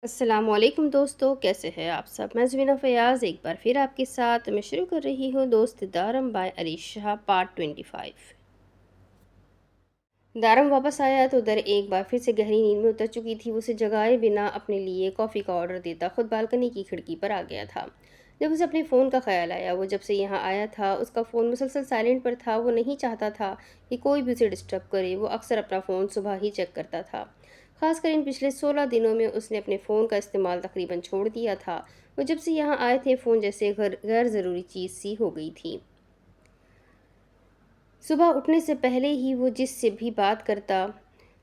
السلام علیکم دوستو، کیسے ہیں آپ سب؟ میں زمینہ فیاض ایک بار پھر آپ کے ساتھ میں شروع کر رہی ہوں دوست دارم بائی علی شاہ پارٹ 25۔ دارم واپس آیا تو در ایک بار پھر سے گہری نیند میں اتر چکی تھی۔ وہ اسے جگائے بنا اپنے لیے کافی کا آرڈر دیتا خود بالکنی کی کھڑکی پر آ گیا تھا۔ جب اسے اپنے فون کا خیال آیا، وہ جب سے یہاں آیا تھا اس کا فون مسلسل سائلنٹ پر تھا۔ وہ نہیں چاہتا تھا کہ کوئی بھی اسے ڈسٹرب کرے۔ وہ اکثر اپنا فون صبح ہی چیک کرتا تھا، خاص کر ان پچھلے 16 دنوں میں اس نے اپنے فون کا استعمال تقریباً چھوڑ دیا تھا۔ وہ جب سے یہاں آئے تھے فون جیسے غیر ضروری چیز سی ہو گئی تھی۔ صبح اٹھنے سے پہلے ہی وہ جس سے بھی بات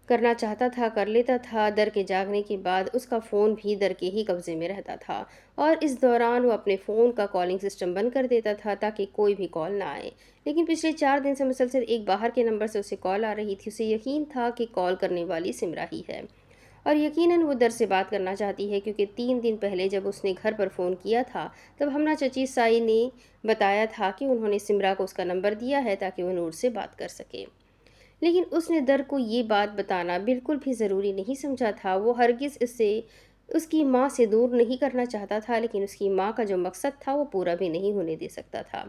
کرنا چاہتا تھا کر لیتا تھا۔ در کے جاگنے کے بعد اس کا فون بھی در کے ہی قبضے میں رہتا تھا، اور اس دوران وہ اپنے فون کا کالنگ سسٹم بند کر دیتا تھا تاکہ کوئی بھی کال نہ آئے۔ لیکن پچھلے 4 دن سے مسلسل ایک باہر کے نمبر سے اسے کال آ رہی تھی۔ اسے یقین تھا کہ کال کرنے والی سمرا ہی ہے، اور یقیناً وہ در سے بات کرنا چاہتی ہے، کیونکہ 3 دن پہلے جب اس نے گھر پر فون کیا تھا تب ہمنا چچی سائی نے بتایا تھا کہ انہوں نے سمرا کو اس کا نمبر دیا ہے تاکہ وہ نور سے بات کر سکے۔ لیکن اس نے در کو یہ بات بتانا بالکل بھی ضروری نہیں سمجھا تھا۔ وہ ہرگز اسے اس کی ماں سے دور نہیں کرنا چاہتا تھا، لیکن اس کی ماں کا جو مقصد تھا وہ پورا بھی نہیں ہونے دے سکتا تھا۔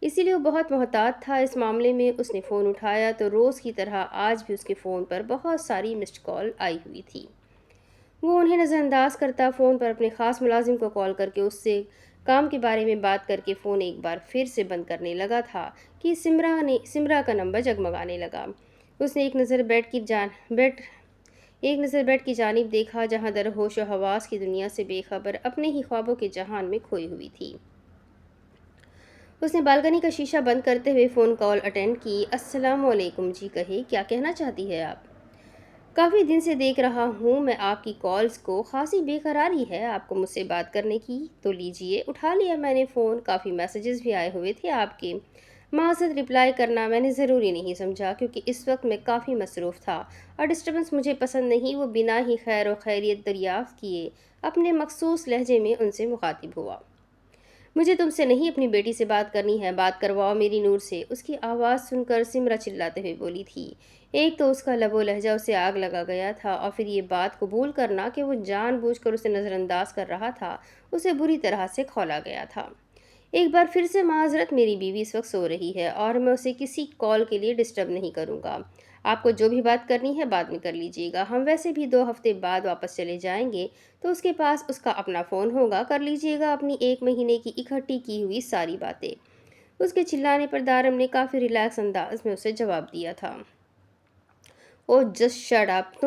اسی لیے وہ بہت محتاط تھا اس معاملے میں۔ اس نے فون اٹھایا تو روز کی طرح آج بھی اس کے فون پر بہت ساری مسڈ کال آئی ہوئی تھی۔ وہ انہیں نظر انداز کرتا، فون پر اپنے خاص ملازم کو کال کر کے اس سے کام کے بارے میں بات کر کے فون ایک بار پھر سے بند کرنے لگا تھا کہ سمرا کا نمبر جگمگانے لگا۔ اس نے ایک نظر بیڈ کی جانب دیکھا، جہاں در ہوش و حواس کی دنیا سے بے خبر اپنے ہی خوابوں کے جہان میں کھوئی ہوئی تھی۔ اس نے بالکنی کا شیشہ بند کرتے ہوئے فون کال اٹینڈ کی۔ السلام علیکم جی، کہے کیا کہنا چاہتی ہے آپ؟ کافی دن سے دیکھ رہا ہوں میں آپ کی کالز کو، خاصی بے قراری ہے آپ کو مجھ سے بات کرنے کی، تو لیجئے اٹھا لیا میں نے فون۔ کافی میسیجز بھی آئے ہوئے تھے آپ کے، معذرت رپلائی کرنا میں نے ضروری نہیں سمجھا کیونکہ اس وقت میں کافی مصروف تھا اور ڈسٹربنس مجھے پسند نہیں۔ وہ بنا ہی خیر و خیریت دریافت کیے اپنے مخصوص لہجے میں ان سے مخاطب ہوا۔ مجھے تم سے نہیں اپنی بیٹی سے بات کرنی ہے، بات کرواؤ میری نور سے۔ اس کی آواز سن کر سمرا چلاتے ہوئے بولی تھی۔ ایک تو اس کا لب و لہجہ اسے آگ لگا گیا تھا، اور پھر یہ بات قبول کرنا کہ وہ جان بوجھ کر اسے نظر انداز کر رہا تھا اسے بری طرح سے کھولا گیا تھا۔ ایک بار پھر سے معذرت، میری بیوی اس وقت سو رہی ہے اور میں اسے کسی کال کے لیے ڈسٹرب نہیں کروں گا۔ آپ کو جو بھی بات کرنی ہے بعد میں کر لیجیے گا، ہم ویسے بھی 2 ہفتے بعد واپس چلے جائیں گے تو اس کے پاس اس کا اپنا فون ہوگا، کر لیجیے گا اپنی 1 مہینے کی اکٹھی کی ہوئی ساری باتیں۔ اس کے چلانے پر دارم نے کافی ریلیکس انداز میں اسے جواب دیا تھا۔ اوہ جسٹ شٹ اپ،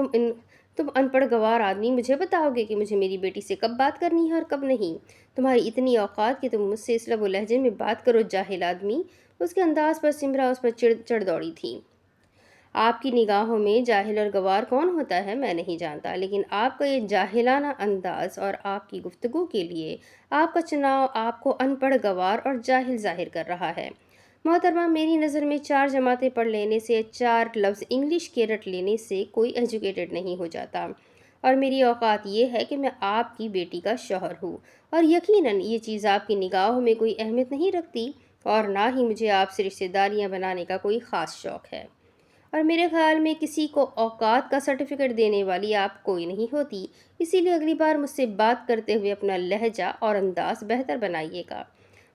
تم ان پڑھ گوار آدمی، مجھے بتاؤ گے کہ مجھے میری بیٹی سے کب بات کرنی ہے اور کب نہیں؟ تمہاری اتنی اوقات کہ تم مجھ سے اس لب و لہجے میں بات کرو، جاہل آدمی۔ اس کے انداز پر سمرا اس پر چڑھ دوڑی تھی۔ آپ کی نگاہوں میں جاہل اور گوار کون ہوتا ہے میں نہیں جانتا، لیکن آپ کا یہ جاہلانہ انداز اور آپ کی گفتگو کے لیے آپ کا چناؤ آپ کو ان پڑھ گوار اور جاہل ظاہر کر رہا ہے۔ محترمہ، میری نظر میں 4 جماعتیں پڑھ لینے سے، 4 لفظ انگلش کے رٹ لینے سے کوئی ایجوکیٹڈ نہیں ہو جاتا، اور میری اوقات یہ ہے کہ میں آپ کی بیٹی کا شوہر ہوں، اور یقیناً یہ چیز آپ کی نگاہوں میں کوئی اہمیت نہیں رکھتی، اور نہ ہی مجھے آپ سے رشتہ داریاں بنانے کا کوئی خاص شوق ہے، اور میرے خیال میں کسی کو اوقات کا سرٹیفکیٹ دینے والی آپ کوئی نہیں ہوتی۔ اسی لیے اگلی بار مجھ سے بات کرتے ہوئے اپنا لہجہ اور انداز بہتر بنائیے گا،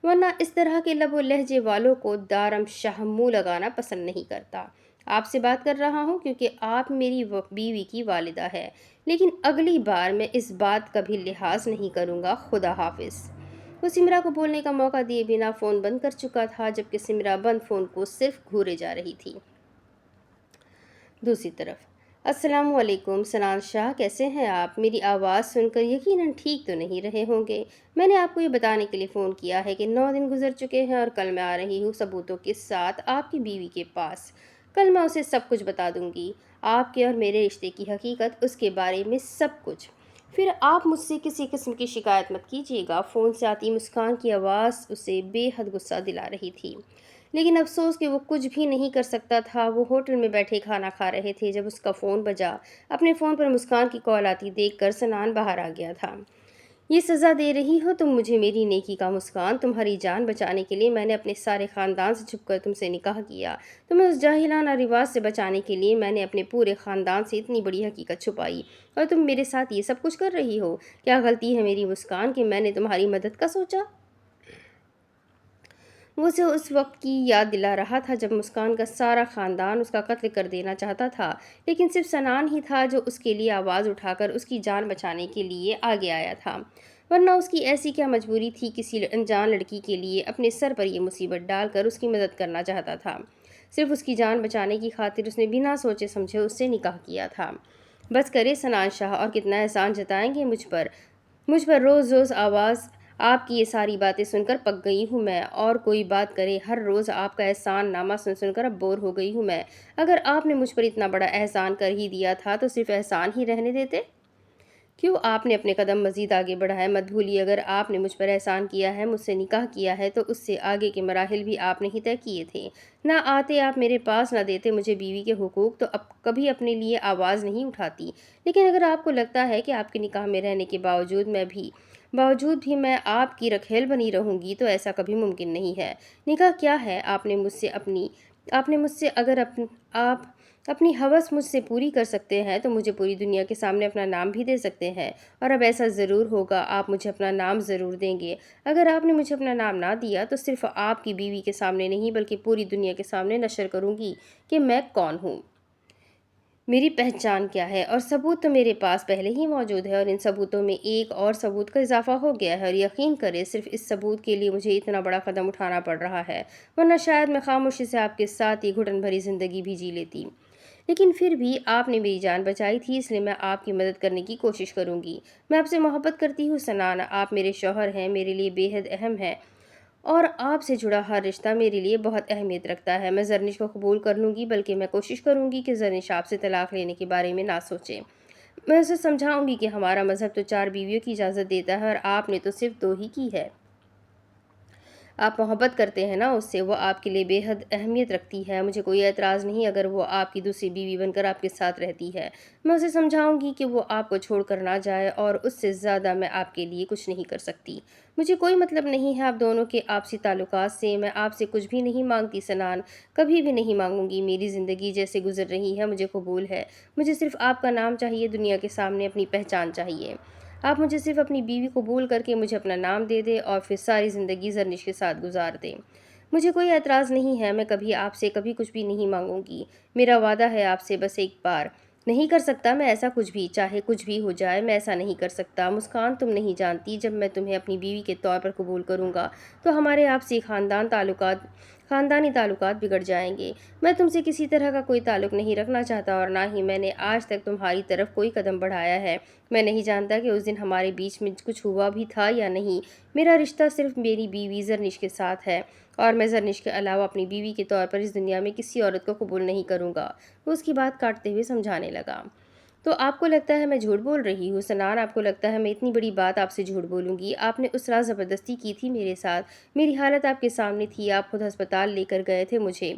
ورنہ اس طرح کے لب و لہجے والوں کو دارم شاہ منہ لگانا پسند نہیں کرتا۔ آپ سے بات کر رہا ہوں کیونکہ آپ میری بیوی کی والدہ ہے، لیکن اگلی بار میں اس بات کا بھی لحاظ نہیں کروں گا۔ خدا حافظ۔ وہ سمرا کو بولنے کا موقع دیے بنا فون بند کر چکا تھا، جبکہ سمرا بند فون کو صرف گھورے جا رہی تھی۔ دوسری طرف، السلام علیکم سنان شاہ، کیسے ہیں آپ؟ میری آواز سن کر یقیناً ٹھیک تو نہیں رہے ہوں گے۔ میں نے آپ کو یہ بتانے کے لیے فون کیا ہے کہ 9 دن گزر چکے ہیں اور کل میں آ رہی ہوں ثبوتوں کے ساتھ آپ کی بیوی کے پاس۔ کل میں اسے سب کچھ بتا دوں گی، آپ کے اور میرے رشتے کی حقیقت، اس کے بارے میں سب کچھ۔ پھر آپ مجھ سے کسی قسم کی شکایت مت کیجیے گا۔ فون سے آتی مسکان کی آواز اسے بے حد غصہ دلا رہی تھی، لیکن افسوس کہ وہ کچھ بھی نہیں کر سکتا تھا۔ وہ ہوٹل میں بیٹھے کھانا کھا رہے تھے جب اس کا فون بجا۔ اپنے فون پر مسکان کی کال آتی دیکھ کر سنان باہر آ گیا تھا۔ یہ سزا دے رہی ہو تم مجھے میری نیکی کا؟ مسکان، تمہاری جان بچانے کے لیے میں نے اپنے سارے خاندان سے چھپ کر تم سے نکاح کیا۔ تمہیں اس جاہلانہ رواج سے بچانے کے لیے میں نے اپنے پورے خاندان سے اتنی بڑی حقیقت چھپائی، اور تم میرے ساتھ یہ سب کچھ کر رہی ہو۔ کیا غلطی ہے میری مسکان کہ میں نے تمہاری مدد کا سوچا؟ وہ اسے اس وقت کی یاد دلا رہا تھا جب مسکان کا سارا خاندان اس کا قتل کر دینا چاہتا تھا، لیکن صرف سنان ہی تھا جو اس کے لیے آواز اٹھا کر اس کی جان بچانے کے لیے آگے آیا تھا، ورنہ اس کی ایسی کیا مجبوری تھی کسی انجان لڑکی کے لیے اپنے سر پر یہ مصیبت ڈال کر اس کی مدد کرنا چاہتا تھا۔ صرف اس کی جان بچانے کی خاطر اس نے بنا سوچے سمجھے اس سے نکاح کیا تھا۔ بس کرے سنان شاہ، اور کتنا احسان جتائیں گے مجھ پر روز روز آواز آپ کی یہ ساری باتیں سن کر پک گئی ہوں میں، اور کوئی بات کرے ہر روز آپ کا احسان نامہ سن کر اب بور ہو گئی ہوں میں۔ اگر آپ نے مجھ پر اتنا بڑا احسان کر ہی دیا تھا تو صرف احسان ہی رہنے دیتے، کیوں آپ نے اپنے قدم مزید آگے بڑھائے؟ مت بھولیے، اگر آپ نے مجھ پر احسان کیا ہے، مجھ سے نکاح کیا ہے، تو اس سے آگے کے مراحل بھی آپ نے ہی طے کیے تھے۔ نہ آتے آپ میرے پاس، نہ دیتے مجھے بیوی کے حقوق، تو اب کبھی اپنے لیے آواز نہیں اٹھاتی۔ لیکن اگر آپ کو لگتا ہے کہ آپ کے نکاح میں رہنے کے باوجود بھی میں آپ کی رکھیل بنی رہوں گی، تو ایسا کبھی ممکن نہیں ہے۔ نکاح کیا ہے؟ آپ نے مجھ سے اگر آپ اپنی ہوس مجھ سے پوری کر سکتے ہیں تو مجھے پوری دنیا کے سامنے اپنا نام بھی دے سکتے ہیں، اور اب ایسا ضرور ہوگا، آپ مجھے اپنا نام ضرور دیں گے۔ اگر آپ نے مجھے اپنا نام نہ دیا تو صرف آپ کی بیوی کے سامنے نہیں بلکہ پوری دنیا کے سامنے نشر کروں گی کہ میں کون ہوں، میری پہچان کیا ہے، اور ثبوت تو میرے پاس پہلے ہی موجود ہے، اور ان ثبوتوں میں ایک اور ثبوت کا اضافہ ہو گیا ہے، اور یقین کرے صرف اس ثبوت کے لیے مجھے اتنا بڑا قدم اٹھانا پڑ رہا ہے، ورنہ شاید میں خاموشی سے آپ کے ساتھ یہ گھٹن بھری زندگی بھی جی لیتی۔ لیکن پھر بھی آپ نے میری جان بچائی تھی، اس لیے میں آپ کی مدد کرنے کی کوشش کروں گی۔ میں آپ سے محبت کرتی ہوں سنان، آپ میرے شوہر ہیں، میرے لیے بے حد اہم ہیں، اور آپ سے جڑا ہر رشتہ میرے لیے بہت اہمیت رکھتا ہے۔ میں زرنش کو قبول کر لوں گی، بلکہ میں کوشش کروں گی کہ زرنش آپ سے طلاق لینے کے بارے میں نہ سوچے۔ میں اسے سمجھاؤں گی کہ ہمارا مذہب تو 4 بیویوں کی اجازت دیتا ہے، اور آپ نے تو صرف 2 ہی کی ہے۔ آپ محبت کرتے ہیں نا اس سے، وہ آپ کے لیے بے حد اہمیت رکھتی ہے۔ مجھے کوئی اعتراض نہیں اگر وہ آپ کی دوسری بیوی بن کر آپ کے ساتھ رہتی ہے۔ میں اسے سمجھاؤں گی کہ وہ آپ کو چھوڑ کر نہ جائے، اور اس سے زیادہ میں آپ کے لیے کچھ نہیں کر سکتی۔ مجھے کوئی مطلب نہیں ہے آپ دونوں کے آپسی تعلقات سے، میں آپ سے کچھ بھی نہیں مانگتی سنان، کبھی بھی نہیں مانگوں گی۔ میری زندگی جیسے گزر رہی ہے مجھے قبول ہے، مجھے صرف آپ کا نام چاہیے، دنیا کے سامنے اپنی پہچان چاہیے۔ آپ مجھے صرف اپنی بیوی قبول کر کے مجھے اپنا نام دے دے، اور پھر ساری زندگی زرنش کے ساتھ گزار دیں۔ مجھے کوئی اعتراض نہیں ہے، میں کبھی آپ سے کبھی کچھ بھی نہیں مانگوں گی۔ میرا وعدہ ہے آپ سے، بس ایک بار۔ نہیں کر سکتا میں ایسا کچھ بھی، چاہے کچھ بھی ہو جائے میں ایسا نہیں کر سکتا۔ مسکان، تم نہیں جانتی، جب میں تمہیں اپنی بیوی کے طور پر قبول کروں گا تو ہمارے آپسی خاندانی تعلقات بگڑ جائیں گے۔ میں تم سے کسی طرح کا کوئی تعلق نہیں رکھنا چاہتا، اور نہ ہی میں نے آج تک تمہاری طرف کوئی قدم بڑھایا ہے۔ میں نہیں جانتا کہ اس دن ہمارے بیچ میں کچھ ہوا بھی تھا یا نہیں۔ میرا رشتہ صرف میری بیوی زرنش کے ساتھ ہے، اور میں زرنش کے علاوہ اپنی بیوی کے طور پر اس دنیا میں کسی عورت کو قبول نہیں کروں گا۔ وہ اس کی بات کاٹتے ہوئے سمجھانے لگا۔ تو آپ کو لگتا ہے میں جھوٹ بول رہی ہوں سنان؟ آپ کو لگتا ہے میں اتنی بڑی بات آپ سے جھوٹ بولوں گی؟ آپ نے اس رات زبردستی کی تھی میرے ساتھ، میری حالت آپ کے سامنے تھی، آپ خود ہسپتال لے کر گئے تھے مجھے۔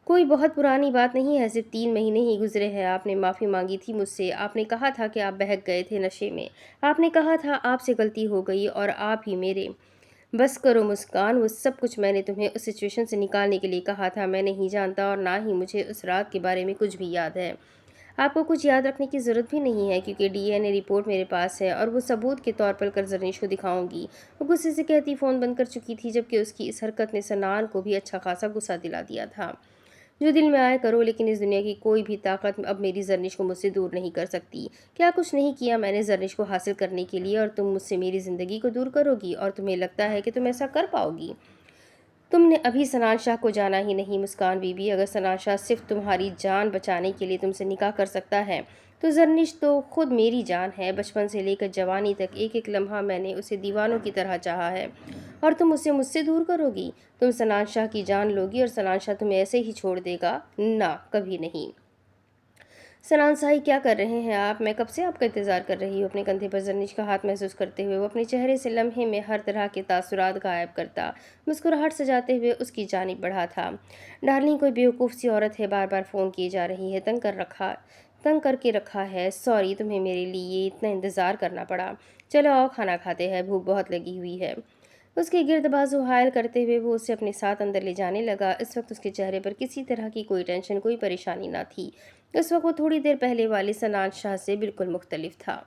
کوئی بہت پرانی بات نہیں ہے، صرف 3 مہینے ہی گزرے ہیں۔ آپ نے معافی مانگی تھی مجھ سے، آپ نے کہا تھا کہ آپ بہک گئے تھے نشے میں، آپ نے کہا تھا آپ سے غلطی ہو گئی اور آپ ہی میرے۔ بس کرو مسکان، وہ سب کچھ میں نے تمہیں اس سچویشن سے نکالنے کے لیے کہا تھا۔ میں نہیں جانتا، اور نہ ہی مجھے اس رات کے بارے میں کچھ بھی یاد ہے۔ آپ کو کچھ یاد رکھنے کی ضرورت بھی نہیں ہے، کیونکہ ڈی این اے رپورٹ میرے پاس ہے، اور وہ ثبوت کے طور پر کل زرنش کو دکھاؤں گی۔ وہ غصے سے کہتی فون بند کر چکی تھی، جبکہ اس کی اس حرکت نے سنان کو بھی اچھا خاصا غصہ دلا دیا تھا۔ جو دل میں آئے کرو، لیکن اس دنیا کی کوئی بھی طاقت اب میری زرنش کو مجھ سے دور نہیں کر سکتی۔ کیا کچھ نہیں کیا میں نے زرنش کو حاصل کرنے کے لیے، اور تم مجھ سے میری زندگی کو دور کرو گی، اور تمہیں لگتا ہے کہ تم ایسا کر پاؤ گی؟ تم نے ابھی سنان شاہ کو جانا ہی نہیں مسکان بیوی۔ اگر سنان شاہ صرف تمہاری جان بچانے کے لیے تم سے نکاح کر سکتا ہے تو زرنش تو خود میری جان ہے۔ بچپن سے لے کر جوانی تک ایک ایک لمحہ میں نے اسے دیوانوں کی طرح چاہا ہے، اور تم اسے مجھ سے دور کرو گی؟ تم سنان شاہ کی جان لوگی، اور سنان شاہ تمہیں ایسے ہی چھوڑ دے گا؟ نہ، کبھی نہیں۔ سنان صاحب، کیا کر رہے ہیں آپ؟ میں کب سے آپ کا انتظار کر رہی ہوں۔ اپنے کندھے پر زرنش کا ہاتھ محسوس کرتے ہوئے وہ اپنے چہرے سے لمحے میں ہر طرح کے تاثرات غائب کرتا، مسکراہٹ سجاتے ہوئے اس کی جانب بڑھا تھا۔ ڈارلنگ، کوئی بیوقوف سی عورت ہے، بار بار فون کیے جا رہی ہے، تنگ کر رکھا تنگ کر کے رکھا ہے، سوری تمہیں میرے لیے اتنا انتظار کرنا پڑا۔ چلو آؤ کھانا کھاتے ہیں، بھوک بہت لگی ہوئی ہے۔ اس کے گرد بازو حائل کرتے ہوئے وہ اسے اپنے ساتھ اندر لے جانے لگا۔ اس وقت اس کے چہرے پر کسی طرح کی کوئی ٹینشن، کوئی پریشانی نہ تھی۔ اس وقت وہ تھوڑی دیر پہلے والے سنان شاہ سے بالکل مختلف تھا۔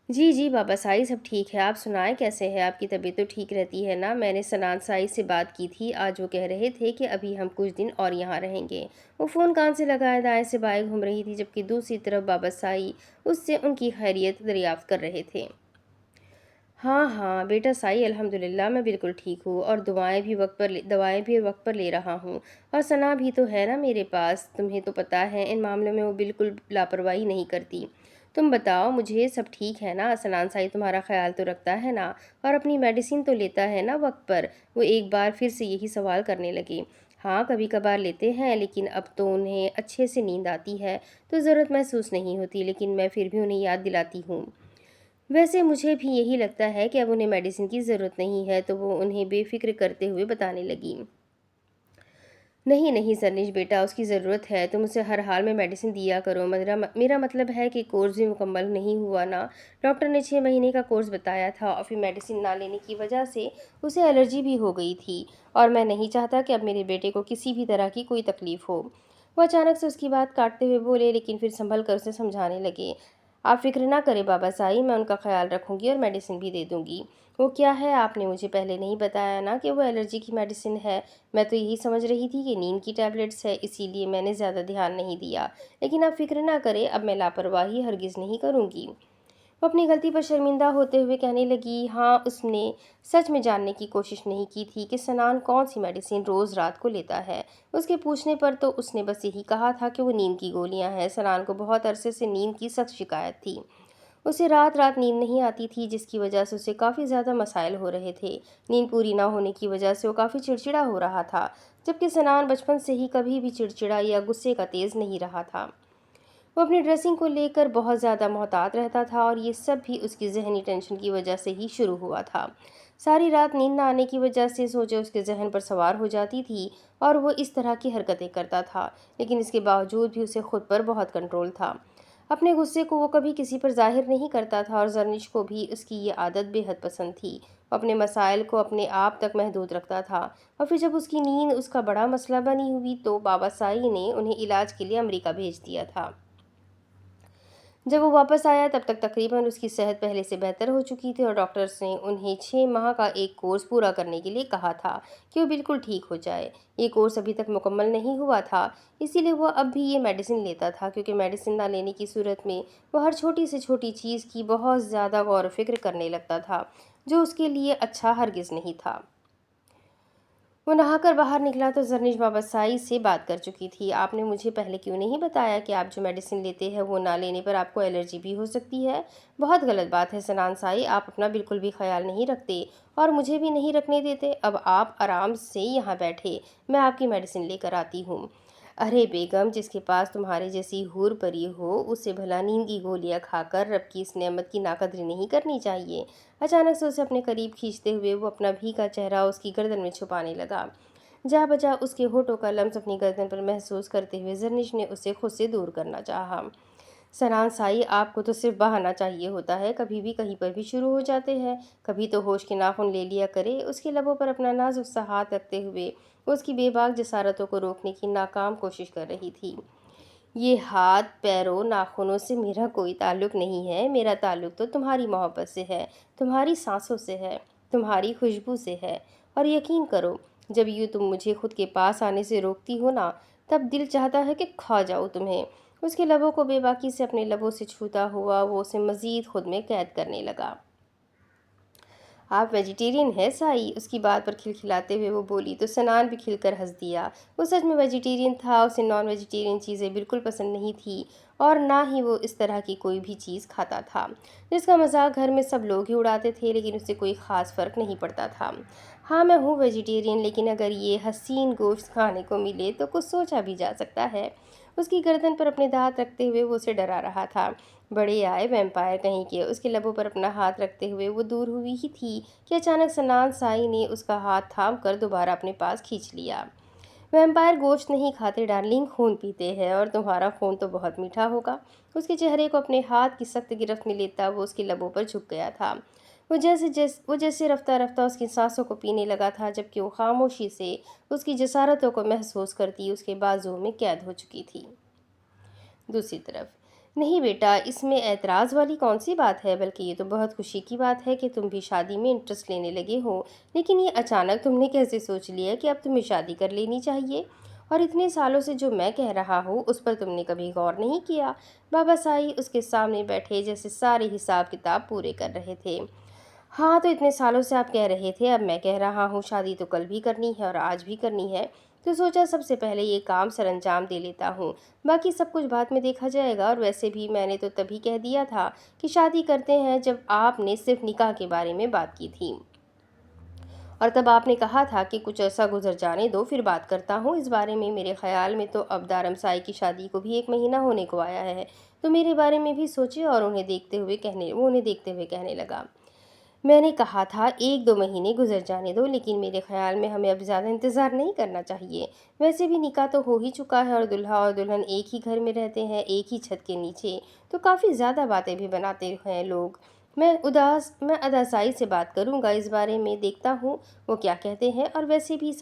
جی جی بابا سائی، سب ٹھیک ہے، آپ سنائیں کیسے ہے؟ آپ کی طبیعت تو ٹھیک رہتی ہے نا؟ میں نے سنان سائی سے بات کی تھی، آج وہ کہہ رہے تھے کہ ابھی ہم کچھ دن اور یہاں رہیں گے۔ وہ فون کان سے لگائے دائیں سے بائیں گھوم رہی تھی، جبکہ دوسری طرف بابا سائی اس سے ان کی خیریت دریافت کر رہے تھے۔ ہاں ہاں بیٹا سائی، الحمدللہ میں بالکل ٹھیک ہوں، اور دوائیں بھی وقت پر لے رہا ہوں، اور ثنا بھی تو ہے نا میرے پاس۔ تمہیں تو پتہ ہے ان معاملوں میں وہ بالکل لاپرواہی نہیں کرتی۔ تم بتاؤ مجھے، سب ٹھیک ہے نا؟ سنان سائی تمہارا خیال تو رکھتا ہے نا، اور اپنی میڈیسن تو لیتا ہے نا وقت پر؟ وہ ایک بار پھر سے یہی سوال کرنے لگے۔ ہاں کبھی کبھار لیتے ہیں، لیکن اب تو انہیں اچھے سے نیند آتی ہے تو ضرورت محسوس نہیں ہوتی، لیکن میں پھر بھی انہیں یاد دلاتی ہوں۔ ویسے مجھے بھی یہی لگتا ہے کہ اب انہیں میڈیسن کی ضرورت نہیں ہے، تو وہ انہیں بے فکر کرتے ہوئے بتانے لگی۔ نہیں نہیں سرنش بیٹا، اس کی ضرورت ہے، تم اسے ہر حال میں میڈیسن دیا کرو۔ میرا مطلب ہے کہ کورس بھی مکمل نہیں ہوا نا؟ ڈاکٹر نے 6 مہینے کا کورس بتایا تھا، اور پھر میڈیسن نہ لینے کی وجہ سے اسے الرجی بھی ہو گئی تھی، اور میں نہیں چاہتا کہ اب میرے بیٹے کو کسی بھی طرح کی کوئی تکلیف ہو۔ وہ اچانک سے اس کی بات کاٹتے ہوئے بولے، لیکن پھر سنبھل کر اسے سمجھانے لگے۔ آپ فکر نہ کریں بابا سائی، میں ان کا خیال رکھوں گی اور میڈیسن بھی دے دوں گی۔ وہ کیا ہے؟ آپ نے مجھے پہلے نہیں بتایا نا کہ وہ الرجی کی میڈیسن ہے؟ میں تو یہی سمجھ رہی تھی کہ نیند کی ٹیبلٹس ہے، اسی لیے میں نے زیادہ دھیان نہیں دیا، لیکن آپ فکر نہ کریں، اب میں لاپرواہی ہرگز نہیں کروں گی۔ وہ اپنی غلطی پر شرمندہ ہوتے ہوئے کہنے لگی، ہاں اس نے سچ میں جاننے کی کوشش نہیں کی تھی کہ سنان کون سی میڈیسن روز رات کو لیتا ہے۔ اس کے پوچھنے پر تو اس نے بس یہی کہا تھا کہ وہ نیند کی گولیاں ہیں۔ سنان کو بہت عرصے سے نیند کی سخت شکایت تھی، اسے رات رات نیند نہیں آتی تھی، جس کی وجہ سے اسے کافی زیادہ مسائل ہو رہے تھے۔ نیند پوری نہ ہونے کی وجہ سے وہ کافی چڑچڑا ہو رہا تھا، جبکہ سنان بچپن سے ہی کبھی بھی چڑچڑا یا غصے کا تیز نہیں رہا تھا۔ وہ اپنی ڈریسنگ کو لے کر بہت زیادہ محتاط رہتا تھا، اور یہ سب بھی اس کی ذہنی ٹینشن کی وجہ سے ہی شروع ہوا تھا۔ ساری رات نیند نہ آنے کی وجہ سے سوچیں اس کے ذہن پر سوار ہو جاتی تھی، اور وہ اس طرح کی حرکتیں کرتا تھا، لیکن اس کے باوجود بھی اسے خود پر بہت کنٹرول تھا۔ اپنے غصے کو وہ کبھی کسی پر ظاہر نہیں کرتا تھا، اور زرنش کو بھی اس کی یہ عادت بے حد پسند تھی۔ وہ اپنے مسائل کو اپنے آپ تک محدود رکھتا تھا، اور پھر جب اس کی نیند اس کا بڑا مسئلہ بنی ہوئی تو بابا سائی نے انہیں علاج کے لیے امریکہ بھیج دیا تھا۔ جب وہ واپس آیا تب تک تقریباً اس کی صحت پہلے سے بہتر ہو چکی تھی، اور ڈاکٹرز نے انہیں 6 ماہ کا ایک کورس پورا کرنے کے لیے کہا تھا کہ وہ بالکل ٹھیک ہو جائے۔ یہ کورس ابھی تک مکمل نہیں ہوا تھا، اسی لیے وہ اب بھی یہ میڈیسن لیتا تھا، کیونکہ میڈیسن نہ لینے کی صورت میں وہ ہر چھوٹی سے چھوٹی چیز کی بہت زیادہ غور و فکر کرنے لگتا تھا، جو اس کے لیے اچھا ہرگز نہیں تھا۔ وہ نہا کر باہر نکلا تو زرنش بابا سائی سے بات کر چکی تھی۔ آپ نے مجھے پہلے کیوں نہیں بتایا کہ آپ جو میڈیسن لیتے ہیں وہ نہ لینے پر آپ کو الرجی بھی ہو سکتی ہے؟ بہت غلط بات ہے سنان سائی، آپ اپنا بالکل بھی خیال نہیں رکھتے اور مجھے بھی نہیں رکھنے دیتے۔ اب آپ آرام سے یہاں بیٹھے، میں آپ کی میڈیسن لے کر آتی ہوں۔ ارے بیگم، جس کے پاس تمہارے جیسی حور پری ہو، اسے بھلا نیند کی گولیاں کھا کر رب کی اس نعمت کی ناقدری نہیں کرنی چاہیے۔ اچانک سے اسے اپنے قریب کھینچتے ہوئے وہ اپنا بھیگا چہرہ اس کی گردن میں چھپانے لگا۔ جا بجا اس کے ہونٹوں کا لمس اپنی گردن پر محسوس کرتے ہوئے زرنش نے اسے خود سے دور کرنا چاہا۔ سنان سائی، آپ کو تو صرف بہانا چاہیے ہوتا ہے، کبھی بھی کہیں پر بھی شروع ہو جاتے ہیں، کبھی تو ہوش کے ناخن لے لیا کرے۔ اس کے لبوں پر اپنا نازک سا ہاتھ رکھتے ہوئے وہ اس کی بے باک جسارتوں کو روکنے کی ناکام کوشش کر رہی تھی۔ یہ ہاتھ پیروں ناخنوں سے میرا کوئی تعلق نہیں ہے، میرا تعلق تو تمہاری محبت سے ہے، تمہاری سانسوں سے ہے، تمہاری خوشبو سے ہے، اور یقین کرو جب یوں تم مجھے خود کے پاس آنے سے روکتی ہو نا، تب دل چاہتا ہے کہ کھا جاؤ تمہیں۔ اس کے لبوں کو بے باکی سے اپنے لبوں سے چھوتا ہوا وہ اسے مزید خود میں قید کرنے لگا۔ آپ ویجیٹیرین ہیں سائی؟ اس کی بات پر کھلکھلاتے ہوئے وہ بولی تو سنان بھی کھل کر ہنس دیا۔ وہ سچ میں ویجیٹیرین تھا، اسے نان ویجیٹیرین چیزیں بالکل پسند نہیں تھیں، اور نہ ہی وہ اس طرح کی کوئی بھی چیز کھاتا تھا، جس کا مذاق گھر میں سب لوگ ہی اڑاتے تھے، لیکن اسے کوئی خاص فرق نہیں پڑتا تھا۔ ہاں میں ہوں ویجیٹیرین، لیکن اگر یہ حسین گوشت کھانے کو ملے تو کچھ سوچا بھی جا سکتا ہے۔ اس کی گردن پر اپنے دانت رکھتے ہوئے وہ اسے ڈرا رہا تھا۔ بڑے آئے ویمپائر کہیں کے۔ اس کے لبوں پر اپنا ہاتھ رکھتے ہوئے وہ دور ہوئی ہی تھی کہ اچانک سنان سائی نے اس کا ہاتھ تھام کر دوبارہ اپنے پاس کھینچ لیا۔ ویمپائر گوشت نہیں کھاتے ڈارلنگ، خون پیتے ہیں، اور تمہارا خون تو بہت میٹھا ہوگا۔ اس کے چہرے کو اپنے ہاتھ کی سخت گرفت میں لیتا وہ اس کے لبوں پر جھک گیا تھا۔ وہ جیسے رفتہ رفتہ اس کی سانسوں کو پینے لگا تھا، جبکہ وہ خاموشی سے اس کی جسارتوں کو محسوس کرتی اس کے بازو میں قید ہو چکی تھی۔ دوسری طرف، نہیں بیٹا، اس میں اعتراض والی کون سی بات ہے، بلکہ یہ تو بہت خوشی کی بات ہے کہ تم بھی شادی میں انٹرسٹ لینے لگے ہو۔ لیکن یہ اچانک تم نے کیسے سوچ لیا کہ اب تمہیں شادی کر لینی چاہیے؟ اور اتنے سالوں سے جو میں کہہ رہا ہوں اس پر تم نے کبھی غور نہیں کیا؟ بابا سائی اس کے سامنے بیٹھے جیسے سارے حساب کتاب پورے کر رہے تھے۔ ہاں، تو اتنے سالوں سے آپ کہہ رہے تھے، اب میں کہہ رہا ہوں، شادی تو کل بھی کرنی ہے اور آج بھی کرنی ہے، تو سوچا سب سے پہلے یہ کام سر انجام دے لیتا ہوں، باقی سب کچھ بعد میں دیکھا جائے گا۔ اور ویسے بھی میں نے تو تبھی کہہ دیا تھا کہ شادی کرتے ہیں جب آپ نے صرف نکاح کے بارے میں بات کی تھی، اور تب آپ نے کہا تھا کہ کچھ عرصہ گزر جانے دو پھر بات کرتا ہوں اس بارے میں۔ میرے خیال میں تو اب دارم سائی کی شادی کو بھی 1 مہینہ ہونے کو آیا ہے، تو میرے بارے میں بھی سوچے۔ اور وہ انہیں دیکھتے ہوئے کہنے لگا، میں نے کہا تھا 1-2 مہینے گزر جانے دو، لیکن میرے خیال میں ہمیں اب زیادہ انتظار نہیں کرنا چاہیے۔ ویسے بھی نکاح تو ہو ہی چکا ہے اور دلہا اور دلہن ایک ہی گھر میں رہتے ہیں، ایک ہی چھت کے نیچے، تو کافی زیادہ باتیں بھی بناتے ہیں لوگ۔ میں اداسائی سے بات کروں گا اس بارے میں، دیکھتا ہوں وہ کیا کہتے ہیں۔ اور ویسے بھی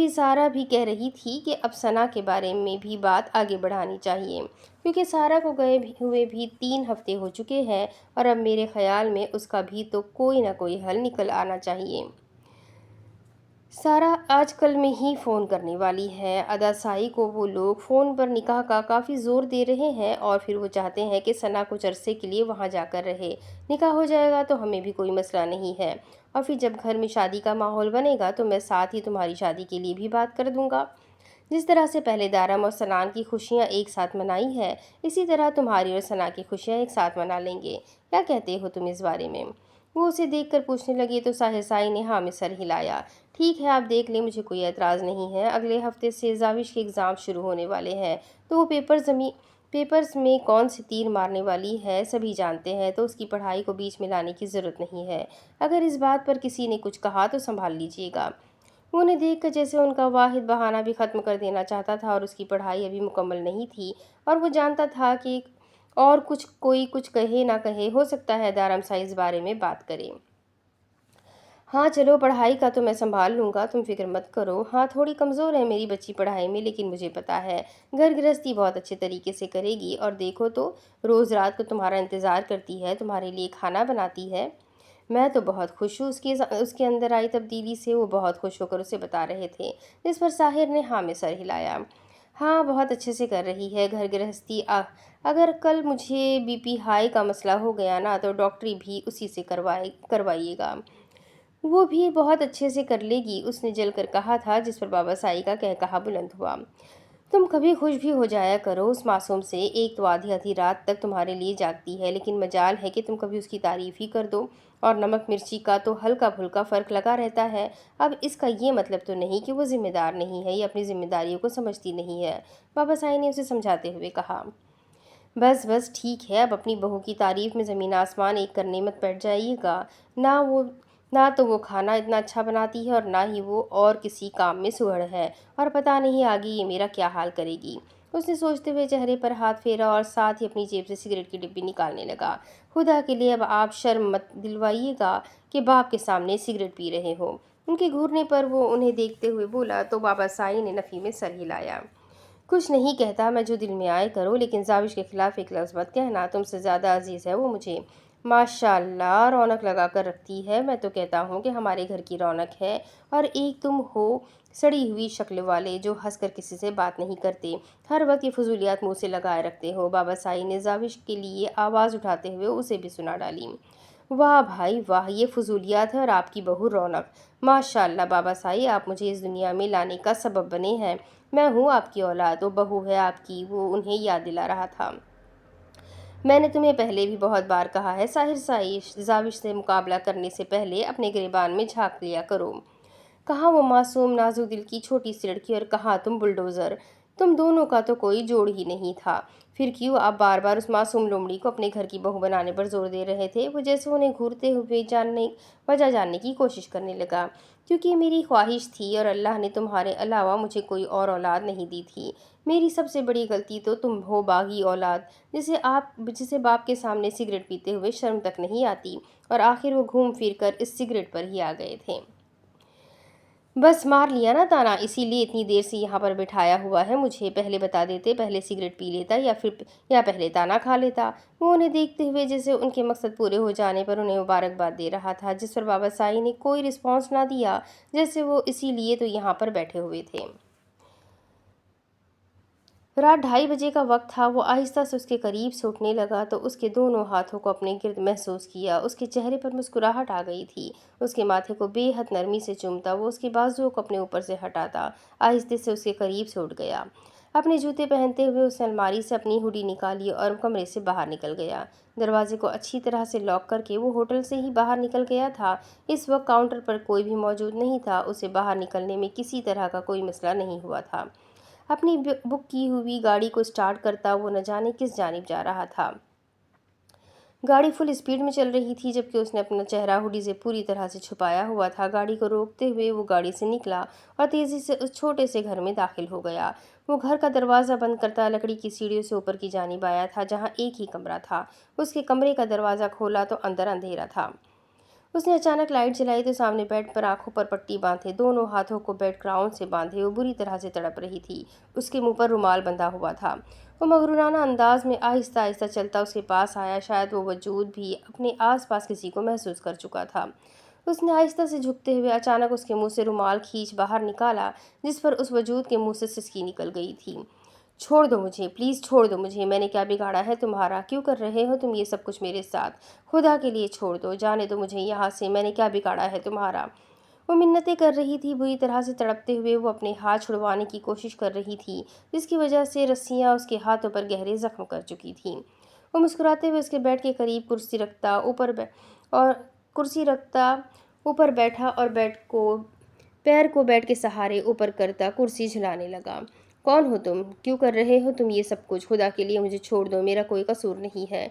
سارا بھی کہہ رہی تھی کہ اب ثنا کے بارے میں بھی بات آگے بڑھانی چاہیے، کیونکہ سارا کو گئے ہوئے بھی 3 ہفتے ہو چکے ہیں، اور اب میرے خیال میں اس کا بھی تو کوئی نہ کوئی حل نکل آنا چاہیے۔ سارا آج کل میں ہی فون کرنے والی ہے۔ اداسائی کو وہ لوگ فون پر نکاح کا کافی زور دے رہے ہیں، اور پھر وہ چاہتے ہیں کہ ثنا کچھ عرصے کے لیے وہاں جا کر رہے۔ نکاح ہو جائے گا تو ہمیں بھی کوئی مسئلہ نہیں ہے، اور پھر جب گھر میں شادی کا ماحول بنے گا تو میں ساتھ ہی تمہاری شادی کے لیے بھی بات کر دوں گا۔ جس طرح سے پہلے دارم اور سنان کی خوشیاں ایک ساتھ منائی ہے، اسی طرح تمہاری اور ثنا کی خوشیاں ایک ساتھ منا لیں گے۔ کیا کہتے ہو تم اس بارے میں؟ وہ اسے دیکھ کر پوچھنے لگی تو ساحر سائی نے ہاں میں سر ہلایا۔ ٹھیک ہے، آپ دیکھ لیں، مجھے کوئی اعتراض نہیں ہے۔ اگلے ہفتے سے زاوش کے ایگزام شروع ہونے والے ہیں، تو وہ پیپرز میں کون سے تیر مارنے والی ہے سبھی جانتے ہیں، تو اس کی پڑھائی کو بیچ میں لانے کی ضرورت نہیں ہے۔ اگر اس بات پر کسی نے کچھ کہا تو سنبھال لیجیے گا۔ وہ انہیں دیکھ کر جیسے ان کا واحد بہانہ بھی ختم کر دینا چاہتا تھا، اور اس کی پڑھائی ابھی مکمل نہیں تھی، اور وہ جانتا تھا کہ اور کوئی کچھ کہے نہ کہے، ہو سکتا ہے دارم سائی اس بارے میں بات کرے۔ ہاں چلو، پڑھائی کا تو میں سنبھال لوں گا، تم فکر مت کرو۔ ہاں، تھوڑی کمزور ہے میری بچی پڑھائی میں، لیکن مجھے پتا ہے گھر گرہستی بہت اچھے طریقے سے کرے گی۔ اور دیکھو تو، روز رات کو تمہارا انتظار کرتی ہے، تمہارے لیے کھانا بناتی ہے۔ میں تو بہت خوش ہوں اس کے اندر آئی تبدیلی سے، وہ بہت خوش ہو کر اسے بتا رہے تھے، جس پر ساحر نے ہاں میں سر ہلایا۔ ہاں، بہت اچھے سے کر رہی ہے گھر گرہستی۔ اگر کل مجھے BP ہائی کا مسئلہ ہو گیا نا، تو ڈاکٹری بھی اسی سے کروائیے گا، وہ بھی بہت اچھے سے کر لے گی، اس نے جل کر کہا تھا، جس پر بابا سائی کا کہا بلند ہوا۔ تم کبھی خوش بھی ہو جایا کرو اس معصوم سے، ایک تو آدھی رات تک تمہارے لیے جاگتی ہے، لیکن مجال ہے کہ تم کبھی اس کی تعریف ہی کر دو۔ اور نمک مرچی کا تو ہلکا پھلکا فرق لگا رہتا ہے۔ اب اس کا یہ مطلب تو نہیں کہ وہ ذمہ دار نہیں ہے یا اپنی ذمہ داریوں کو سمجھتی نہیں ہے، بابا سائی نے اسے سمجھاتے ہوئے کہا۔ بس ٹھیک ہے، اب اپنی بہو کی تعریف میں زمین آسمان ایک کرنے مت بیٹھ جائیے گا۔ نہ تو وہ کھانا اتنا اچھا بناتی ہے، اور نہ ہی وہ اور کسی کام میں سوہڑ ہے، اور پتہ نہیں آگے یہ میرا کیا حال کرے گی۔ اس نے سوچتے ہوئے چہرے پر ہاتھ پھیرا اور ساتھ ہی اپنی جیب سے سگریٹ کی ڈبی نکالنے لگا۔ خدا کے لیے اب آپ شرم مت دلوائیے گا کہ باپ کے سامنے سگریٹ پی رہے ہو۔ ان کے گھورنے پر وہ انہیں دیکھتے ہوئے بولا تو بابا سائی نے نفی میں سر ہلایا۔ کچھ نہیں کہتا میں، جو دل میں آئے کرو، لیکن زاوش کے خلاف ایک لفظ مت کہنا، تم سے زیادہ عزیز ہے وہ مجھے۔ ماشاءاللہ، رونق لگا کر رکھتی ہے، میں تو کہتا ہوں کہ ہمارے گھر کی رونق ہے۔ اور ایک تم ہو سڑی ہوئی شکل والے، جو ہنس کر کسی سے بات نہیں کرتے، ہر وقت یہ فضولیات منہ سے لگائے رکھتے ہو۔ بابا سائی نے زاوش کے لیے آواز اٹھاتے ہوئے اسے بھی سنا ڈالی۔ واہ بھائی واہ، یہ فضولیات ہے اور آپ کی بہو رونق۔ ماشاءاللہ بابا سائی، آپ مجھے اس دنیا میں لانے کا سبب بنے ہیں۔ میں ہوں آپ کی اولاد، وہ بہو ہے آپ کی، وہ انہیں یاد دلا رہا تھا۔ میں نے تمہیں پہلے بھی بہت بار کہا ہے ساحر سائی، زاوش سے مقابلہ کرنے سے پہلے اپنے گریبان میں جھانک لیا کرو۔ کہاں وہ معصوم نازک دل کی چھوٹی سی لڑکی اور کہاں تم بلڈوزر، تم دونوں کا تو کوئی جوڑ ہی نہیں تھا۔ پھر کیوں آپ بار بار اس معصوم لومڑی کو اپنے گھر کی بہو بنانے پر زور دے رہے تھے؟ وہ جیسے انہیں گھورتے ہوئے وجہ جاننے کی کوشش کرنے لگا۔ کیونکہ یہ میری خواہش تھی اور اللہ نے تمہارے علاوہ مجھے کوئی اور اولاد نہیں دی تھی۔ میری سب سے بڑی غلطی تو تم ہو باغی اولاد، جسے باپ کے سامنے سگریٹ پیتے ہوئے شرم تک نہیں آتی، اور آخر وہ گھوم پھر کر اس سگریٹ پر ہی آ گئے تھے۔ بس مار لیا نا تانا، اسی لیے اتنی دیر سے یہاں پر بٹھایا ہوا ہے مجھے۔ پہلے بتا دیتے، پہلے سگریٹ پی لیتا یا پہلے تانا کھا لیتا۔ وہ انہیں دیکھتے ہوئے جیسے ان کے مقصد پورے ہو جانے پر انہیں مبارکباد دے رہا تھا، جس پر بابا سائی نے کوئی رسپانس نہ دیا، جیسے وہ اسی لیے تو یہاں پر بیٹھے ہوئے تھے۔ رات 2:30 کا وقت تھا۔ وہ آہستہ سے اس کے قریب سے اٹھنے لگا تو اس کے دونوں ہاتھوں کو اپنے گرد محسوس کیا۔ اس کے چہرے پر مسکراہٹ آ گئی تھی۔ اس کے ماتھے کو بے حد نرمی سے چومتا، وہ اس کے بازوؤں کو اپنے اوپر سے ہٹاتا، آہستہ سے اس کے قریب سے اٹھ گیا۔ اپنے جوتے پہنتے ہوئے اس نے الماری سے اپنی ہڈی نکالی اور کمرے سے باہر نکل گیا۔ دروازے کو اچھی طرح سے لاک کر کے وہ ہوٹل سے ہی باہر نکل گیا تھا۔ اس وقت کاؤنٹر پر کوئی بھی موجود نہیں تھا۔ اسے باہر نکلنے میں کسی طرح کا کوئی مسئلہ نہیں ہوا تھا۔ اپنی بک کی ہوئی گاڑی کو سٹارٹ کرتا وہ نہ جانے کس جانب جا رہا تھا۔ گاڑی فل اسپیڈ میں چل رہی تھی، جبکہ اس نے اپنا چہرہ ہڈی سے پوری طرح سے چھپایا ہوا تھا۔ گاڑی کو روکتے ہوئے وہ گاڑی سے نکلا اور تیزی سے اس چھوٹے سے گھر میں داخل ہو گیا۔ وہ گھر کا دروازہ بند کرتا لکڑی کی سیڑھیوں سے اوپر کی جانب آیا تھا، جہاں ایک ہی کمرہ تھا۔ اس کے کمرے کا دروازہ کھولا تو اندر اندھیرا تھا۔ اس نے اچانک لائٹ جلائی تو سامنے بیڈ پر آنکھوں پر پٹی باندھے، دونوں ہاتھوں کو بیڈ گراؤنڈ سے باندھے وہ بری طرح سے تڑپ رہی تھی۔ اس کے منہ پر رومال بندھا ہوا تھا۔ وہ مغرورانہ انداز میں آہستہ آہستہ چلتا اس کے پاس آیا۔ شاید وہ وجود بھی اپنے آس پاس کسی کو محسوس کر چکا تھا۔ اس نے آہستہ سے جھکتے ہوئے اچانک اس کے منہ سے رومال کھینچ باہر نکالا، جس پر اس وجود کے منہ سے سسکی نکل گئی تھی۔ چھوڑ دو مجھے، پلیز چھوڑ دو مجھے، میں نے کیا بگاڑا ہے تمہارا؟ کیوں کر رہے ہو تم یہ سب کچھ میرے ساتھ؟ خدا کے لیے چھوڑ دو، جانے دو مجھے یہاں سے، میں نے کیا بگاڑا ہے تمہارا؟ وہ منتیں کر رہی تھی، بری طرح سے تڑپتے ہوئے وہ اپنے ہاتھ چھڑوانے کی کوشش کر رہی تھی، جس کی وجہ سے رسیاں اس کے ہاتھوں پر گہرے زخم کر چکی تھیں۔ وہ مسکراتے ہوئے اس کے بیڈ کے قریب کرسی رکھتا اوپر بیٹھا اور پیر کو بیڈ کے سہارے اوپر کرتا کرسی جھلانے لگا۔ کون ہو تم؟ کیوں کر رہے ہو تم یہ سب کچھ؟ خدا کے لیے مجھے چھوڑ دو، میرا کوئی قصور نہیں ہے۔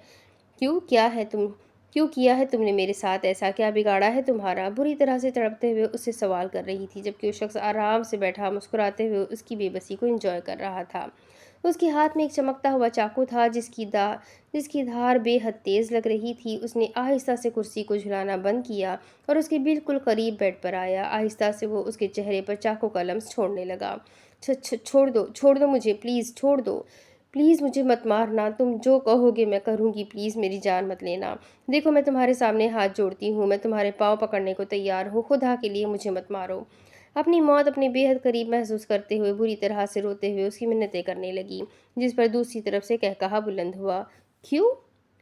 کیوں کیا ہے تم نے میرے ساتھ ایسا؟ کیا بگاڑا ہے تمہارا؟ بری طرح سے تڑپتے ہوئے اس سے سوال کر رہی تھی، جبکہ وہ شخص آرام سے بیٹھا مسکراتے ہوئے اس کی بے بسی کو انجوائے کر رہا تھا۔ اس کے ہاتھ میں ایک چمکتا ہوا چاقو تھا، جس کی دھار بے حد تیز لگ رہی تھی۔ اس نے آہستہ سے کرسی کو جھلانا بند کیا اور اس کے بالکل قریب بیڈ پر آیا۔ آہستہ سے وہ اس کے چہرے پر چاقو کا لمس چھوڑنے لگا۔ چھوڑ دو مجھے، پلیز چھوڑ دو، پلیز مجھے مت مارنا، تم جو کہو گے میں کروں گی، پلیز میری جان مت لینا۔ دیکھو میں تمہارے سامنے ہاتھ جوڑتی ہوں، میں تمہارے پاؤں پکڑنے کو تیار ہوں، خدا کے لیے مجھے مت مارو۔ اپنی موت اپنے بے حد قریب محسوس کرتے ہوئے بری طرح سے روتے ہوئے اس کی منتیں کرنے لگی، جس پر دوسری طرف سے قہقہا بلند ہوا۔ کیوں؟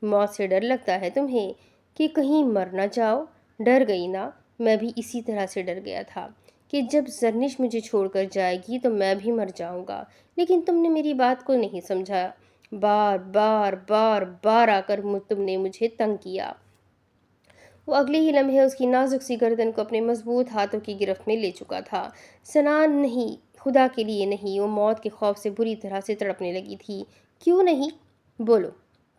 موت سے ڈر لگتا ہے تمہیں کہ کہیں مر نہ جاؤ؟ ڈر گئی نا؟ میں بھی اسی طرح سے ڈر گیا تھا کہ جب زرنش مجھے چھوڑ کر جائے گی تو میں بھی مر جاؤں گا، لیکن تم نے میری بات کو نہیں سمجھا۔ بار آ کر تم نے مجھے تنگ کیا۔ وہ اگلے ہی لمحے اس کی نازک سی گردن کو اپنے مضبوط ہاتھوں کی گرفت میں لے چکا تھا۔ سنان نہیں، خدا کے لیے نہیں۔ وہ موت کے خوف سے بری طرح سے تڑپنے لگی تھی۔ کیوں نہیں؟ بولو،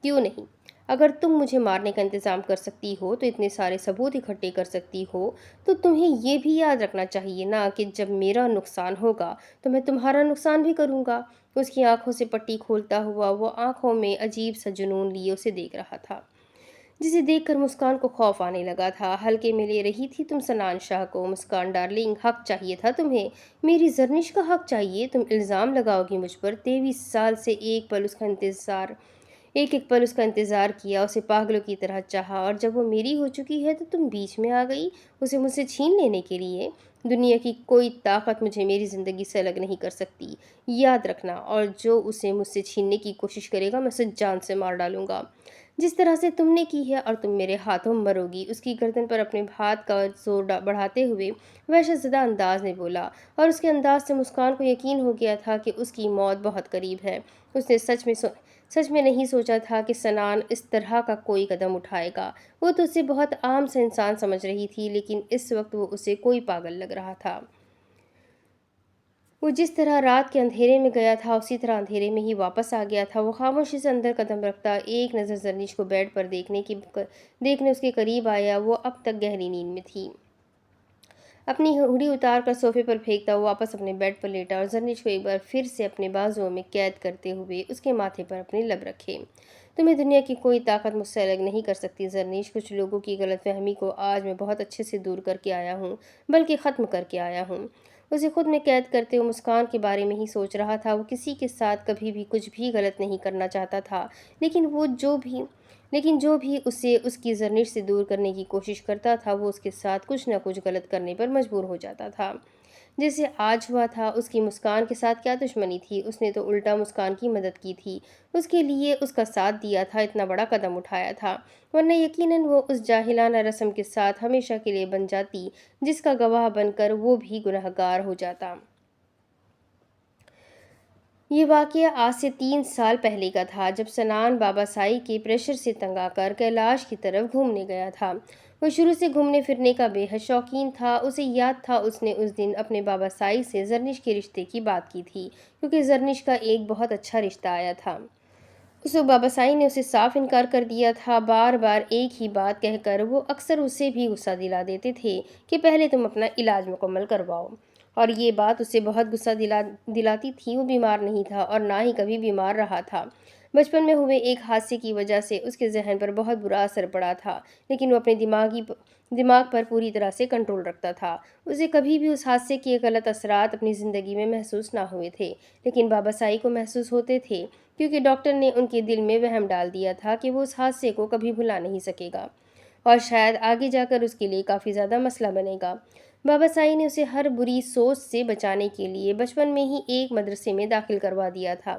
کیوں نہیں؟ اگر تم مجھے مارنے کا انتظام کر سکتی ہو تو اتنے سارے ثبوت اکٹھے کر سکتی ہو تو تمہیں یہ بھی یاد رکھنا چاہیے نا کہ جب میرا نقصان ہوگا تو میں تمہارا نقصان بھی کروں گا۔ اس کی آنکھوں سے پٹی کھولتا ہوا وہ آنکھوں میں عجیب سا جنون لیے اسے دیکھ رہا تھا، جسے دیکھ کر مسکان کو خوف آنے لگا تھا۔ ہلکے میں لے رہی تھی تم سنان شاہ کو؟ مسکان ڈارلنگ، حق چاہیے تھا تمہیں، میری زرنش کا حق چاہیے۔ تم الزام لگاؤ گی مجھ پر؟ 23 سال سے ایک ایک پل اس کا انتظار کیا، اسے پاگلوں کی طرح چاہا، اور جب وہ میری ہو چکی ہے تو تم بیچ میں آ گئی اسے مجھ سے چھین لینے کے لیے۔ دنیا کی کوئی طاقت مجھے میری زندگی سے الگ نہیں کر سکتی، یاد رکھنا، اور جو اسے مجھ سے چھیننے کی کوشش کرے گا میں اسے جان سے مار ڈالوں گا، جس طرح سے تم نے کی ہے، اور تم میرے ہاتھوں مرو گی۔ اس کی گردن پر اپنے ہاتھ کا زور بڑھاتے ہوئے وحشت زدہ انداز میں بولا، اور اس کے انداز سے مسکان کو یقین ہو گیا تھا کہ اس کی موت بہت قریب ہے۔ اس نے سچ میں نہیں سوچا تھا کہ سنان اس طرح کا کوئی قدم اٹھائے گا۔ وہ تو اسے بہت عام سا انسان سمجھ رہی تھی، لیکن اس وقت وہ اسے کوئی پاگل لگ رہا تھا۔ وہ جس طرح رات کے اندھیرے میں گیا تھا اسی طرح اندھیرے میں ہی واپس آ گیا تھا۔ وہ خاموشی سے اندر قدم رکھتا ایک نظر زرنیش کو بیڈ پر دیکھنے اس کے قریب آیا۔ وہ اب تک گہری نیند میں تھی۔ اپنی ہڈی اتار کر صوفے پر پھینکتا وہ واپس اپنے بیڈ پر لیٹا اور زرنیش کو ایک بار پھر سے اپنے بازوؤں میں قید کرتے ہوئے اس کے ماتھے پر اپنے لب رکھے۔ تمہیں دنیا کی کوئی طاقت مجھ سے الگ نہیں کر سکتی زرنیش۔ کچھ لوگوں کی غلط فہمی کو آج میں بہت اچھے سے دور کر کے آیا ہوں، بلکہ ختم کر کے آیا ہوں۔ اسے خود میں قید کرتے ہوئے مسکان کے بارے میں ہی سوچ رہا تھا۔ وہ کسی کے ساتھ کبھی بھی کچھ بھی غلط نہیں کرنا چاہتا تھا، لیکن جو بھی اسے اس کی زرنیش سے دور کرنے کی کوشش کرتا تھا وہ اس کے ساتھ کچھ نہ کچھ غلط کرنے پر مجبور ہو جاتا تھا۔ جیسے آج ہوا تھا۔ اس کی مسکان کے ساتھ کیا دشمنی تھی؟ اس نے تو الٹا مسکان کی مدد کی تھی، اس کے لیے اس کا ساتھ دیا تھا، اتنا بڑا قدم اٹھایا تھا، ورنہ یقیناً وہ اس جاہلانہ رسم کے ساتھ ہمیشہ کے لیے بن جاتی جس کا گواہ بن کر وہ بھی گنہگار ہو جاتا۔ یہ واقعہ آج سے 3 سال پہلے کا تھا، جب سنان بابا سائی کے پریشر سے تنگ آ کر کیلاش کی طرف گھومنے گیا تھا۔ وہ شروع سے گھومنے پھرنے کا بے حد شوقین تھا۔ اسے یاد تھا اس نے اس دن اپنے بابا سائی سے زرنیش کے رشتے کی بات کی تھی، کیونکہ زرنیش کا ایک بہت اچھا رشتہ آیا تھا۔ اس وقت بابا سائی نے اسے صاف انکار کر دیا تھا۔ بار بار ایک ہی بات کہہ کر وہ اکثر اسے بھی غصہ دلا دیتے تھے کہ پہلے تم اپنا علاج مکمل کرواؤ، اور یہ بات اسے بہت غصہ دلاتی تھی۔ وہ بیمار نہیں تھا اور نہ ہی کبھی بیمار رہا تھا۔ بچپن میں ہوئے ایک حادثے کی وجہ سے اس کے ذہن پر بہت برا اثر پڑا تھا، لیکن وہ اپنے دماغ پر پوری طرح سے کنٹرول رکھتا تھا۔ اسے کبھی بھی اس حادثے کے غلط اثرات اپنی زندگی میں محسوس نہ ہوئے تھے، لیکن بابا سائی کو محسوس ہوتے تھے، کیونکہ ڈاکٹر نے ان کے دل میں وہم ڈال دیا تھا کہ وہ اس حادثے کو کبھی بھلا نہیں سکے گا اور شاید آگے جا کر اس کے لیے کافی زیادہ مسئلہ بنے گا۔ بابا سائی نے اسے ہر بری سوچ سے بچانے کے لیے بچپن میں ہی ایک مدرسے میں داخل کروا دیا تھا،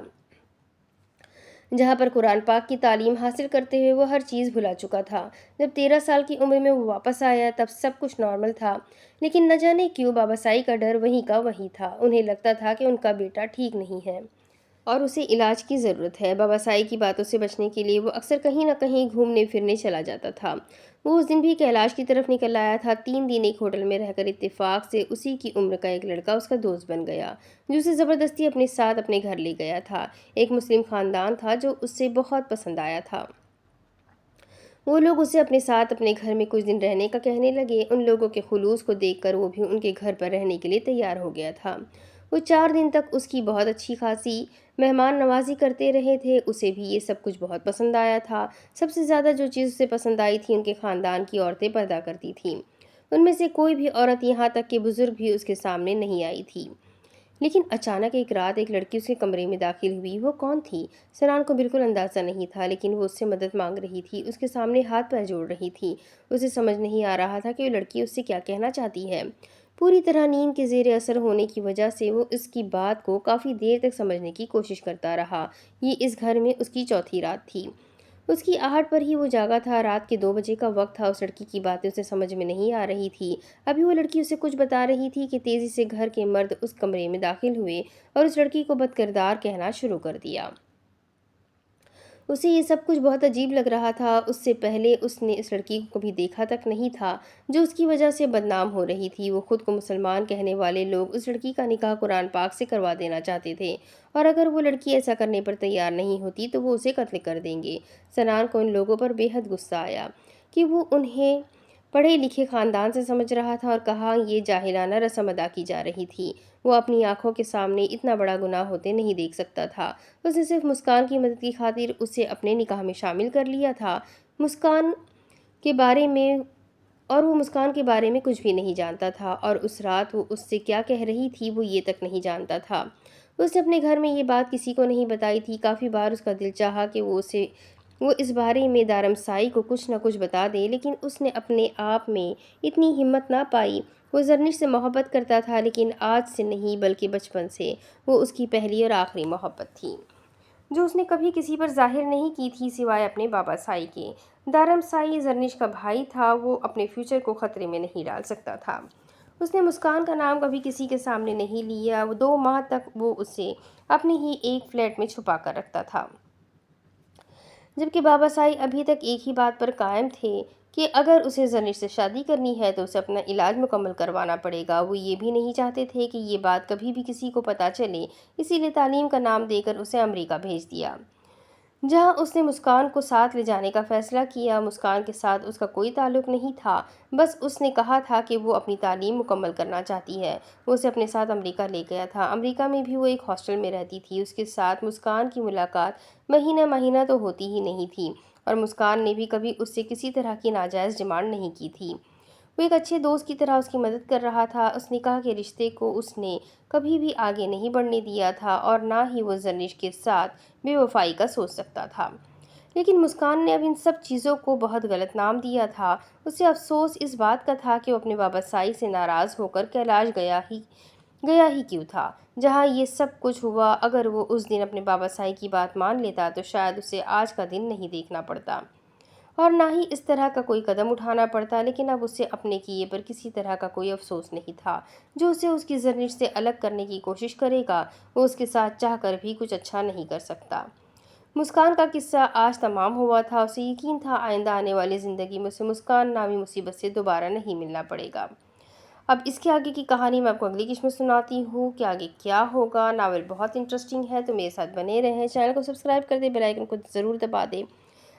جہاں پر قرآن پاک کی تعلیم حاصل کرتے ہوئے وہ ہر چیز بھلا چکا تھا۔ جب 13 سال کی عمر میں وہ واپس آیا تب سب کچھ نارمل تھا، لیکن نہ جانے کیوں بابا سائی کا ڈر وہیں کا وہیں تھا۔ انہیں لگتا تھا کہ ان کا بیٹا ٹھیک نہیں ہے اور اسے علاج کی ضرورت ہے۔ بابا سائی کی باتوں سے بچنے کے لیے وہ اکثر کہیں نہ کہیں گھومنے پھرنے چلا جاتا تھا۔ وہ اس دن بھی کیلاش کی طرف نکل آیا تھا۔ 3 دن ایک ہوٹل میں رہ کر اتفاق سے اسی کی عمر کا ایک لڑکا اس کا دوست بن گیا، جو اسے زبردستی اپنے ساتھ اپنے گھر لے گیا تھا۔ ایک مسلم خاندان تھا جو اسے بہت پسند آیا تھا۔ وہ لوگ اسے اپنے ساتھ اپنے گھر میں کچھ دن رہنے کا کہنے لگے۔ ان لوگوں کے خلوص کو دیکھ کر وہ بھی ان کے گھر پر رہنے کے لیے تیار ہو گیا تھا۔ وہ 4 دن تک اس کی بہت اچھی خاصی مہمان نوازی کرتے رہے تھے۔ اسے بھی یہ سب کچھ بہت پسند آیا تھا۔ سب سے زیادہ جو چیز اسے پسند آئی تھی، ان کے خاندان کی عورتیں پردہ کرتی تھیں۔ ان میں سے کوئی بھی عورت، یہاں تک کہ بزرگ بھی، اس کے سامنے نہیں آئی تھی۔ لیکن اچانک ایک رات ایک لڑکی اس کے کمرے میں داخل ہوئی۔ وہ کون تھی؟ سنان کو بالکل اندازہ نہیں تھا، لیکن وہ اس سے مدد مانگ رہی تھی، اس کے سامنے ہاتھ پیر جوڑ رہی تھی۔ اسے سمجھ نہیں آ رہا تھا کہ وہ لڑکی اس سے کیا کہنا چاہتی ہے۔ پوری طرح نیند کے زیر اثر ہونے کی وجہ سے وہ اس کی بات کو کافی دیر تک سمجھنے کی کوشش کرتا رہا۔ یہ اس گھر میں اس کی چوتھی رات تھی۔ اس کی آہٹ پر ہی وہ جاگا تھا۔ رات کے 2 بجے کا وقت تھا۔ اس لڑکی کی باتیں اسے سمجھ میں نہیں آ رہی تھی۔ ابھی وہ لڑکی اسے کچھ بتا رہی تھی کہ تیزی سے گھر کے مرد اس کمرے میں داخل ہوئے اور اس لڑکی کو بد کردار کہنا شروع کر دیا۔ اسے یہ سب کچھ بہت عجیب لگ رہا تھا۔ اس سے پہلے اس نے اس لڑکی کو کبھی دیکھا تک نہیں تھا جو اس کی وجہ سے بدنام ہو رہی تھی۔ وہ خود کو مسلمان کہنے والے لوگ اس لڑکی کا نکاح قرآن پاک سے کروا دینا چاہتے تھے، اور اگر وہ لڑکی ایسا کرنے پر تیار نہیں ہوتی تو وہ اسے قتل کر دیں گے۔ سنان کو ان لوگوں پر بے حد غصہ آیا کہ وہ انہیں پڑھے لکھے خاندان سے سمجھ رہا تھا اور کہاں یہ جاہلانہ رسم ادا کی جا رہی تھی۔ وہ اپنی آنکھوں کے سامنے اتنا بڑا گناہ ہوتے نہیں دیکھ سکتا تھا۔ اس نے صرف مسکان کی مدد کی خاطر اسے اپنے نکاح میں شامل کر لیا تھا، وہ مسکان کے بارے میں کچھ بھی نہیں جانتا تھا، اور اس رات وہ اس سے کیا کہہ رہی تھی وہ یہ تک نہیں جانتا تھا۔ اس نے اپنے گھر میں یہ بات کسی کو نہیں بتائی تھی۔ کافی بار اس کا دل چاہا کہ وہ اس بارے میں دارم سائی کو کچھ نہ کچھ بتا دے، لیکن اس نے اپنے آپ میں اتنی ہمت نہ پائی۔ وہ زرنیش سے محبت کرتا تھا، لیکن آج سے نہیں بلکہ بچپن سے۔ وہ اس کی پہلی اور آخری محبت تھی، جو اس نے کبھی کسی پر ظاہر نہیں کی تھی سوائے اپنے بابا سائی کے۔ دارم سائی زرنیش کا بھائی تھا۔ وہ اپنے فیوچر کو خطرے میں نہیں ڈال سکتا تھا۔ اس نے مسکان کا نام کبھی کسی کے سامنے نہیں لیا۔ 2 ماہ تک وہ اسے اپنے ہی ایک فلیٹ میں چھپا کر رکھتا تھا، جبکہ بابا سائی ابھی تک ایک ہی بات پر قائم تھے کہ اگر اسے زرنش سے شادی کرنی ہے تو اسے اپنا علاج مکمل کروانا پڑے گا۔ وہ یہ بھی نہیں چاہتے تھے کہ یہ بات کبھی بھی کسی کو پتہ چلے، اسی لیے تعلیم کا نام دے کر اسے امریکہ بھیج دیا، جہاں اس نے مسکان کو ساتھ لے جانے کا فیصلہ کیا۔ مسکان کے ساتھ اس کا کوئی تعلق نہیں تھا، بس اس نے کہا تھا کہ وہ اپنی تعلیم مکمل کرنا چاہتی ہے۔ وہ اسے اپنے ساتھ امریکہ لے گیا تھا۔ امریکہ میں بھی وہ ایک ہاسٹل میں رہتی تھی۔ اس کے ساتھ مسکان کی ملاقات مہینہ مہینہ تو ہوتی ہی نہیں تھی، اور مسکان نے بھی کبھی اس سے کسی طرح کی ناجائز ڈیمانڈ نہیں کی تھی۔ وہ ایک اچھے دوست کی طرح اس کی مدد کر رہا تھا۔ اس نکاح کے رشتے کو اس نے کبھی بھی آگے نہیں بڑھنے دیا تھا، اور نہ ہی وہ زرنش کے ساتھ بے وفائی کا سوچ سکتا تھا۔ لیکن مسکان نے اب ان سب چیزوں کو بہت غلط نام دیا تھا۔ اسے افسوس اس بات کا تھا کہ وہ اپنے بابا سائی سے ناراض ہو کر کیلاش گیا ہی کیوں تھا، جہاں یہ سب کچھ ہوا۔ اگر وہ اس دن اپنے بابا سائی کی بات مان لیتا تو شاید اسے آج کا دن نہیں دیکھنا پڑتا، اور نہ ہی اس طرح کا کوئی قدم اٹھانا پڑتا۔ لیکن اب اسے اپنے کیے پر کسی طرح کا کوئی افسوس نہیں تھا۔ جو اسے اس کی زرنش سے الگ کرنے کی کوشش کرے گا، وہ اس کے ساتھ چاہ کر بھی کچھ اچھا نہیں کر سکتا۔ مسکان کا قصہ آج تمام ہوا تھا۔ اسے یقین تھا آئندہ آنے والی زندگی میں اسے مسکان نامی مصیبت سے دوبارہ نہیں ملنا پڑے گا۔ اب اس کے آگے کی کہانی میں آپ کو اگلی قسط میں سناتی ہوں کہ آگے کیا ہوگا۔ ناول بہت انٹرسٹنگ ہے، تو میرے ساتھ بنے رہیں۔ چینل کو سبسکرائب کر دیں، بیل آئیکن کو ضرور دبا دیں،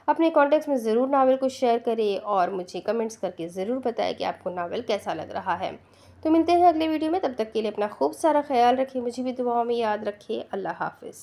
اپنے کانٹیکٹس میں ضرور ناول کو شیئر کریں، اور مجھے کمنٹس کر کے ضرور بتائیں کہ آپ کو ناول کیسا لگ رہا ہے۔ تو ملتے ہیں اگلے ویڈیو میں، تب تک کے لیے اپنا خوب سارا خیال رکھیں، مجھے بھی دعاؤں میں یاد رکھیں۔ اللہ حافظ۔